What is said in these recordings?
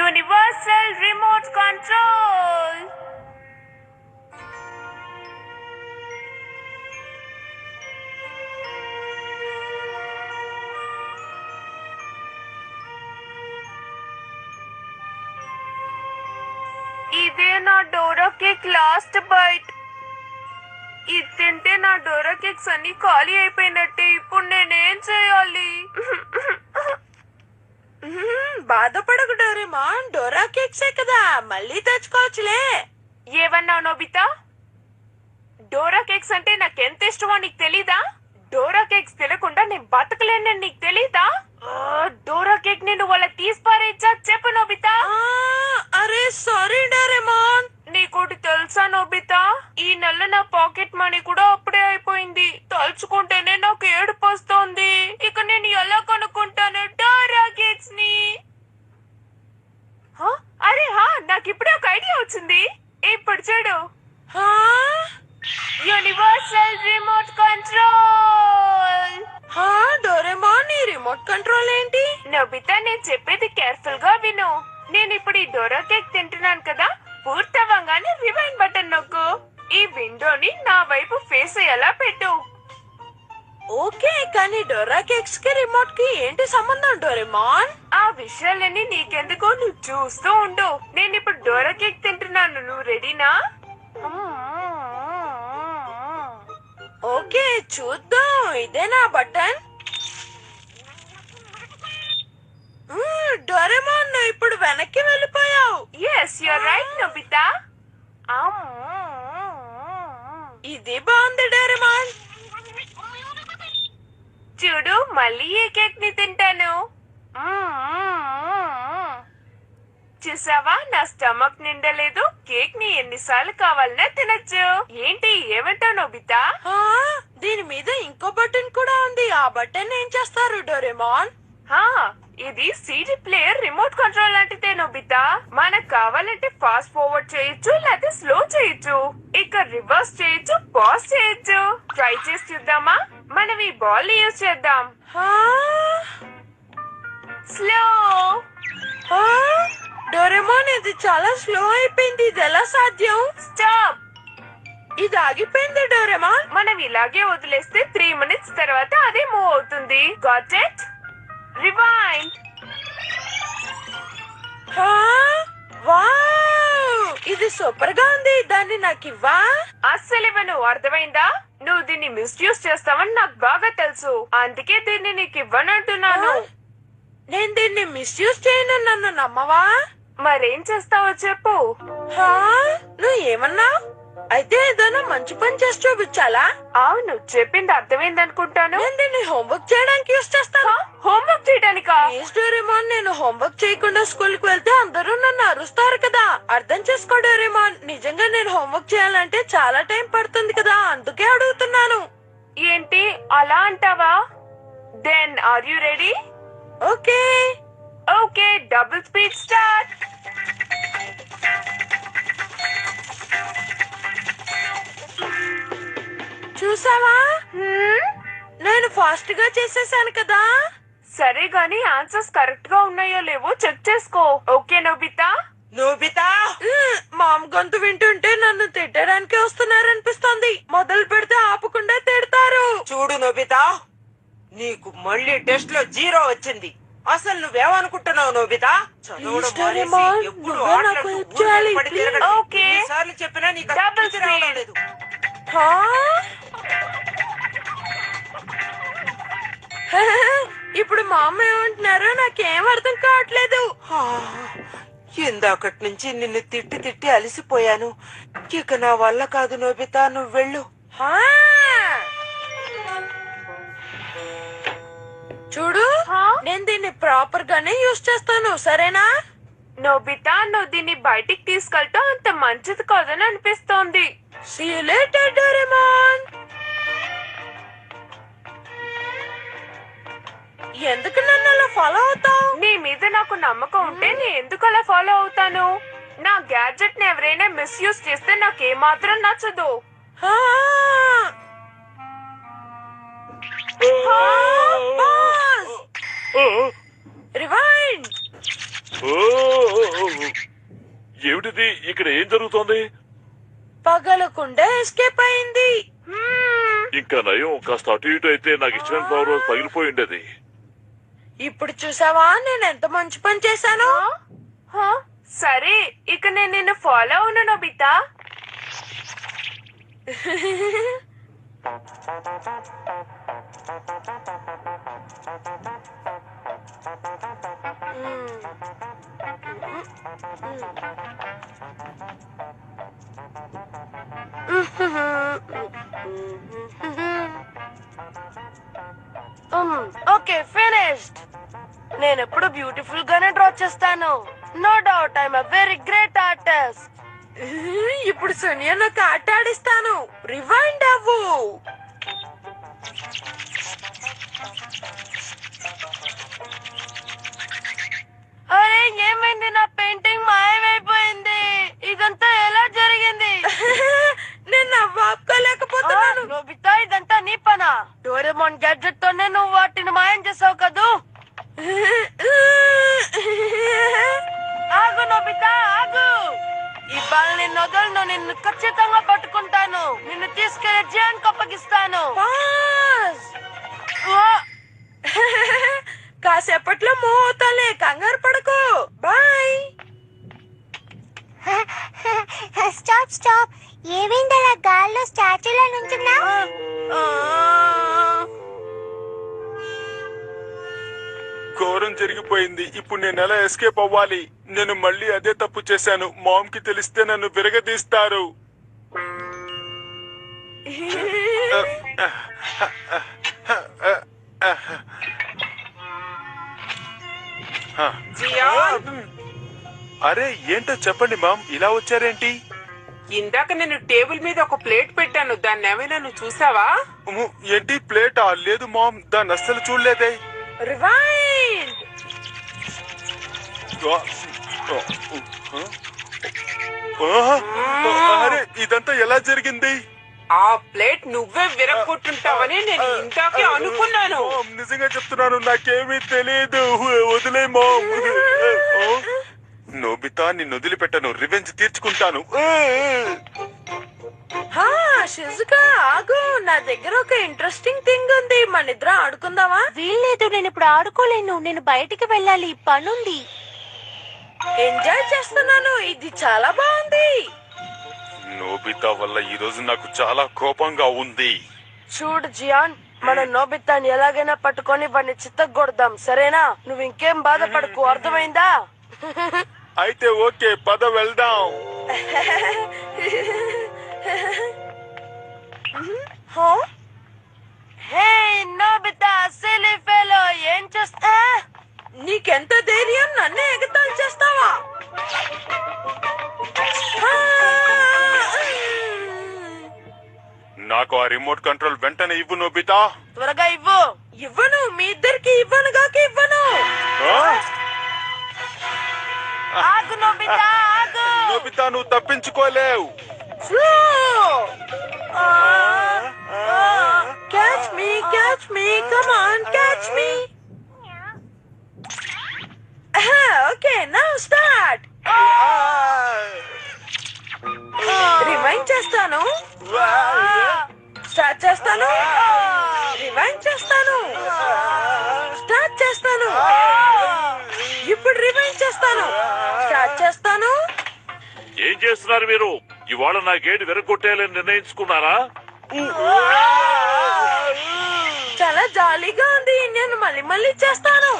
Universal Remote Control. ఇదే నా Dora cake last byte. ఇది తింటే నా డోరా కేక్స్ అన్ని ఖాళీ అయిపోయినట్టే. ఇప్పుడు నేనేం చేయాలి? బాధపడకు డోరేమాన్, డోరా కేక్సే కదా, మళ్ళీ తెచ్చుకోవచ్చులే. ఏమన్నావు నోబితా? డోరా కేక్స్ అంటే నాకెంత ఇష్టమో నీకు తెలీదా? డోరా కేక్స్ తినకుండా నేను బతకలేనని నీకు తెలీదా? డోరా కేక్ నేను వాళ్ళకి తీసి పారేచ్చా? చెప్పు నోబితా. అరే సారీ డోరేమాన్. నీకోటి తెలుసా నోబితా? ఈ నెల నా పాకెట్ మనీ కూడా అప్పుడే అయిపోయింది. తలుచుకుంటేనే నాకు ఏడుపు వస్తోంది. ఇక నేను ఎలా కనుక్కుంటాను డోరా కేక్స్ ని? అరే నాకు ఇప్పుడే ఒక ఐడియా వచ్చింది. ఇప్పుడు చూడు, యూనివర్సల్ రిమోట్ కంట్రోల్. డోరేమాన్, ఈ రిమోట్ కంట్రోల్ ఏంటి? నోబితా, నేను చెప్పేది కేర్ఫుల్ గా విను. నేను ఇప్పుడు ఈ డోరా కేక్ తింటున్నాను కదా, పూర్తవ్వగానే రివైండ్ బటన్ నొక్కు. ఈ విండోని నా వైపు ఫేస్ అయ్యేలా పెట్టు. ఓకే, కానీ డోరా కేక్స్ కి రిమోట్ కి ఏంటి సంబంధం డోరేమాన్? ఆ విషయాలన్నీ నీకెందుకు, నువ్వు చూస్తూ ఉండు. నేను ఇప్పుడు డోరా కేక్ తింటున్నాను, నువ్వు రెడీనా? ఓకే, చూద్దాం. ఇదేనా బటన్? డోరేమాన్, నువ్వు ఇప్పుడు వెనక్కి వెళ్ళిపోయావు. Yes, you're right Nobita. ఇది బాగుంది డోరేమాన్. చూడు, మళ్ళీ ఈ కేక్ ని తింటాను. చూసావా, నా స్టమక్ నిండలేదు. కేక్ ని ఎన్నిసార్లు కావాలన్నా తినచ్చు. ఏంటి, ఏమంటావు నోబితా? దీని మీద ఇంకో బటన్ కూడా ఉంది. ఆ బటన్ ఏం చేస్తారు డోరేమాన్? ఇది సీడీ ప్లేయర్ రిమోట్ కంట్రోల్ లాంటిదే నోబితా. మనకు కావాలంటే ఫాస్ట్ ఫార్వర్డ్ చేయొచ్చు, లేదా స్లో చేయొచ్చు, ఇక రివర్స్ చేయొచ్చు, పాజ్ చేయొచ్చు. ట్రై చేసి చూద్దామా? మనం ఈ బాల్ ని యూజ్ చేద్దాం. స్లో. డోరేమాన్, ఇది చాలా స్లో అయిపోయింది. ఇది ఎలా సాధ్యం? స్టాప్. ఇది ఆగిపోయింది డోరేమాన్. మనం ఇలాగే వదిలేస్తే 3 minutes తర్వాత అదే మూవ్ అవుతుంది. Got it? రివైండ్. వావ్, ఇది సూపర్ గా ఉంది. దాన్ని నాకు ఇవ్వా? అస్సలు ఇవ్వను, అర్థమైందా? నువ్వు దీన్ని మిస్యూజ్ చేస్తావని నాకు బాగా తెలుసు. అందుకే దీన్ని నీకు ఇవ్వనంటున్నాను. నేను దీన్ని మిస్యూజ్ చేయను, నన్ను నమ్మవా? మరేం చేస్తావో చెప్పు. నువ్వు ఏమన్నావు? అయితే ఏదైనా మంచి పని చేసి చూపించాలా? అవును, చెప్పింది అర్థమైంది అనుకుంటాను. నేను దీన్ని హోంవర్క్ చేయడానికి యూస్ చేస్తాను. హోంవర్క్ చేయడానికా? డోరేమాన్, నేను హోంవర్క్ చేయకుండా స్కూల్ కి వెళ్తే అందరూ నన్ను అరుస్తారు కదా. అర్థం చేసుకో డోరేమాన్, నిజంగా నేను హోంవర్క్ చేయాలంటే చాలా టైం పడుతుంది కదా, అందుకే అడుగుతున్నాను. ఏంటి అలా అంటావా? Then are you ready? Okay. Okay, double speed start. చూసావా, నేను ఫాస్ట్ గా చేసేసాను కదా. సరే గాని ఆన్సర్స్ కరెక్ట్ గా ఉన్నాయో లేవో చెక్ చేసుకో. Okay Nobita? నోబితా, మామ్ గొంతు వింటుంటే నన్ను తిట్టడానికి వస్తున్నారనిపిస్తోంది. మొదలు పెడితే ఆపకుండా తిడతారు. చూడు నోబితా, నీకు మళ్ళీ టెస్ట్ లో 0 వచ్చింది. అసలు నువ్వేమనుకుంటున్నావు నోబితా? చెప్పినా నీకు లేదు. ఇప్పుడు మా అమ్మ ఏమంటున్నారో నాకేం అర్థం కావట్లేదు. ఇందాకటి నుంచి నిన్ను తిట్టి తిట్టి అలసిపోయాను. ఇక నా వల్ల కాదు నోబితా, నువ్వు వెళ్ళు. చూడు, నేను దీన్ని ప్రాపర్ గానే యూజ్ చేస్తాను, సరేనా? నోబితా, నువ్వు దీన్ని బయటికి తీసుకెళ్తావు అంత మంచిది కాదని అనిపిస్తోంది. See you later, Doraemon. ఎందుకు నన్ను అలా ఫాలో అవుతావు? నీ మీద నాకు నమ్మకం ఉంటే నేను ఎందుకు అలా ఫాలో అవుతాను? నా గ్యాడ్జెట్ ని ఎవరైనా మిస్యూజ్ చేస్తే నాకేమాత్రం నచ్చదు. Rewind. ఏమిటిది? ఇక్కడ ఏం జరుగుతోంది? పగలకుండా ఎస్కేప్ అయింది. ఇంకా నయం, కాస్త అటు ఇటు అయితే నాకు ఇష్టమైన ఫ్లవర్ రోజ్ పగిలిపోయి ఉండేది. ఇప్పుడు చూసావా నేను ఎంత మంచి పని చేశాను. సరే, ఇక నేను నిన్ను ఫాలో అవును నోబితా. Okay, finished. నేను ఎప్పుడు బ్యూటిఫుల్ గానే డ్రా చేస్తాను. No doubt I'm a very great artist. ఇప్పుడు సోనియా నాకు ఆట ఆడిస్తాను. రివైండ్ అవ్వు. అరే ఏమైంది? నా పెయింటింగ్ మాయమైపోయింది. ఇదంతా ఎలా జరిగింది? నేను నవ్వాపుకోలేకపోతున్నాను. నోబితా, ఇదంతా నీ పనా? డోరేమోన్ గ్యాడ్జెట్ తోనే నువ్వు వాటిని మాయం చేసావు కదూ. ఆగు నోబితా, ఆగు. ఇవాళ నిన్ను వదలను. నిన్ను ఖచ్చితంగా పట్టుకుంటాను. నిన్ను తీసుకెళ్లి జియాన్ అప్పగిస్తాను. కాసేపట్లో మోతలే, కంగారు పడకు. బాయ్. Stop stop. ఏమైంది అలా గాల్లో స్టాచ్యూలా నుంచున్నా? ఘోరం జరిగిపోయింది. ఇప్పుడు నేను ఎలా ఎస్కేప్ అవ్వాలి? నేను మళ్ళీ అదే తప్పు చేశాను. మామ్ కి తెలిస్తే నన్ను విరగదీస్తారు. అరే ఏంటో చెప్పండి మామ్, ఇలా వచ్చారేంటి? ఇందాక నేను టేబుల్ మీద ఒక ప్లేట్ పెట్టాను. దాన్ని ఏమైనా నువ్వు చూసావా? ఏంటి ప్లేటా? లేదు మామ్, దాన్ని అస్సలు చూడలేదే. రివైండ్. అరే ఇదంతా ఎలా జరిగింది? ఆ ప్లేట్ నువ్వే విరగొట్టుంటావని నేను ఇందాకే అనుకున్నాను. నిజంగా చెప్తున్నాను, నాకేమీ తెలియదు. వదిలే మామ్. నోబితా, నిన్ను వదిలిపెట్టను. రివెంజ్ తీర్చుకుంటాను. షిజుకా, ఆగు. నా దగ్గర ఒక ఇంట్రెస్టింగ్ థింగ్ ఉంది. మన ఇద్దరం ఆడుకుందామా? వీల్లేదు, నేను ఇప్పుడు ఆడుకోలేను. నేను బయటికి వెళ్ళాలి, పనుంది. ఎంజాయ్ చేస్తున్నాను. ఇది చాలా బాగుంది. నోబితా వల్ల ఈ రోజు నాకు చాలా కోపంగా ఉంది. చూడు జియాన్, మనం నోబితాని ఎలాగైనా పట్టుకొని వాడిని చిత్తగొడదాం, సరేనా? నువ్వు ఇంకేం బాధపడకు, అర్థమైందా? అయితే ఓకే, పద వెళ్దాం. హే నోబితా, సిల్లీ ఫెలో, ఏం చేస్తా? నీకెంత ధైర్యం? నన్నే ఎగతాళి చేస్తావా? నాకు ఆ రిమోట్ కంట్రోల్ వెంటనే ఇవ్వు నోబితా. త్వరగా ఇవ్వు. ఇవ్వను, మీ ఇద్దరికి ఇవ్వను గాక ఇవ్వను. ఆగు నోబితా, ఆగు. నోబితా, నువ్వు తప్పించుకోలేవు. Catch me, come on, catch me. Okay, now start. Remind చేస్తాను. స్టార్ట్ చేస్తాను. రిమైండ్ చేస్తాను. స్టార్ట్ చేస్తాను. ఇప్పుడు రిమైండ్ చేస్తాను. స్టార్ట్ చేస్తాను. ఏం చేస్తున్నారు మీరు? ఇవాళ నా గేట్ విరగొట్టేయాలని నిర్ణయించుకున్నారా? చాలా జాలీగా ఉంది. నేను మళ్ళీ చేస్తాను.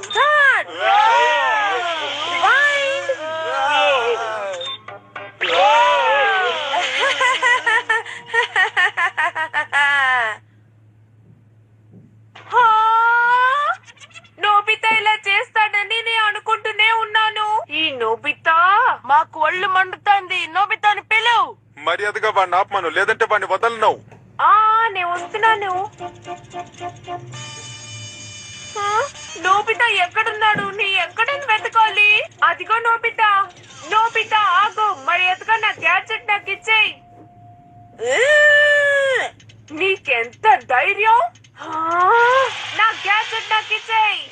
స్టార్ట్. రివైండ్. నోబితా ఇలా చేస్తాడని నేను అనుకుంటూనే ఉన్నాను. ఈ నోబితా మాకు ఒళ్ళు మండుతోంది. నోబితాని పిలువు. మర్యాదగా వాడిని ఆపమను, లేదంటే వాడిని వదలను. నేను వస్తున్నాను. నోబితా ఎక్కడున్నాడు? నీ ఎక్కడని వెతకాలి? అదిగో నోబితా. నోబితా ఆగు, మర్యాదగా నా గ్యాడ్జెట్ నాకు ఇచ్చేయి. నీకెంత ధైర్యం? నా గ్యాడ్జెట్ నాకు ఇచ్చేయి.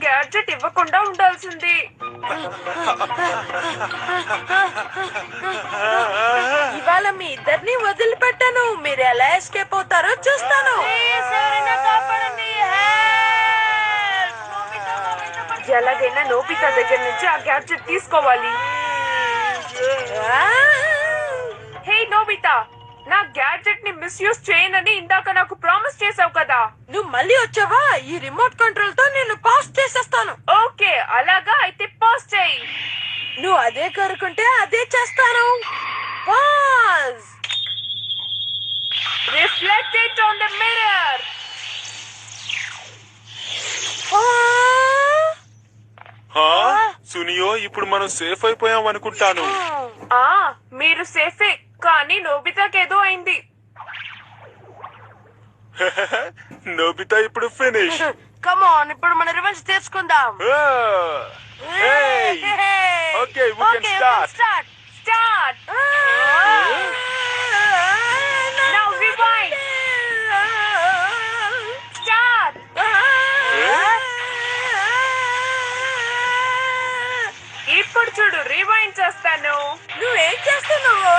గ్యాడ్జెట్ ఇవ్వకుండా ఉండాల్సింది. ఇవాళ మీ ఇద్దరిని వదిలిపెట్టాను. మీరు ఎలా ఎస్కేప్ అవుతారో చూస్తాను. ఎలాగైనా నోబితా దగ్గర నుంచి ఆ గ్యాడ్జెట్ తీసుకోవాలి. హే నోబితా, నా గ్యాడ్జెట్ ని మిస్యూజ్ చేయనని ఇందాక నాకు ప్రామిస్ చేసావు కదా. నువ్వు మళ్ళీ వచ్చావా? ఈ రిమోట్ కంట్రోల్ తో నిన్ను పాస్ చేసేస్తాను. ఓకే, అలాగా అయితే పాస్ చేయి. నువ్వు అదే కోరుకుంటే అదే చేస్తాను. Pass. Reflect it on the mirror. Suneo, ఇప్పుడు మనం సేఫ్ అయిపోయాం అనుకుంటాను. మీరు సేఫే, కానీ నోబితాకేదో అయింది. నోబితా ఇప్పుడు ఫినిష్. కమాన్, ఇప్పుడు మన రివెంజ్ తీసుకుందాం. Okay, we can start. Start. Now rewind. Start. ఇప్పుడు చూడు, రివైండ్ చేస్తాను. నువ్వేం చేస్తున్నావు?